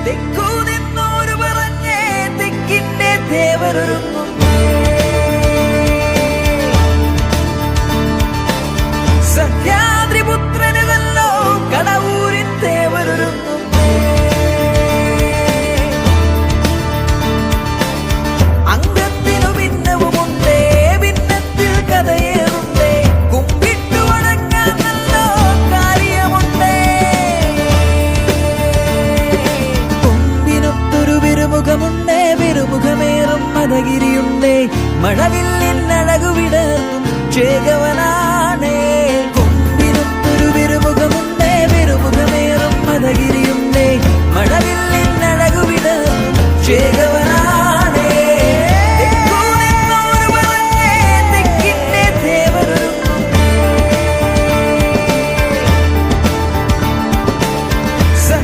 തെക്കു നിന്നോരു പറഞ്ഞേ തെക്കിന്റെ ദേവരൊരുങ്ങും സഹ്യാദ്രിപുത്രനുതല്ലോ കടവൂരിൻ ദേവരൊരുങ്ങും അംഗത്തിനു ഭിന്നവുമുണ്ടേ ഭിന്നത്തിൽ കഥയേറുണ്ടേ കുമ്പിട്ടു വണങ്ങാൻ നല്ലോ കാര്യമുണ്ടേ കൊമ്പിനൊത്തൊരു വിരുമുഖമുണ്ടേ വിരുമുഖമേറും മദഗിരിയുണ്ടേ മഴവില്ലിൻ അഴകു വിടർന്നും ചേകവ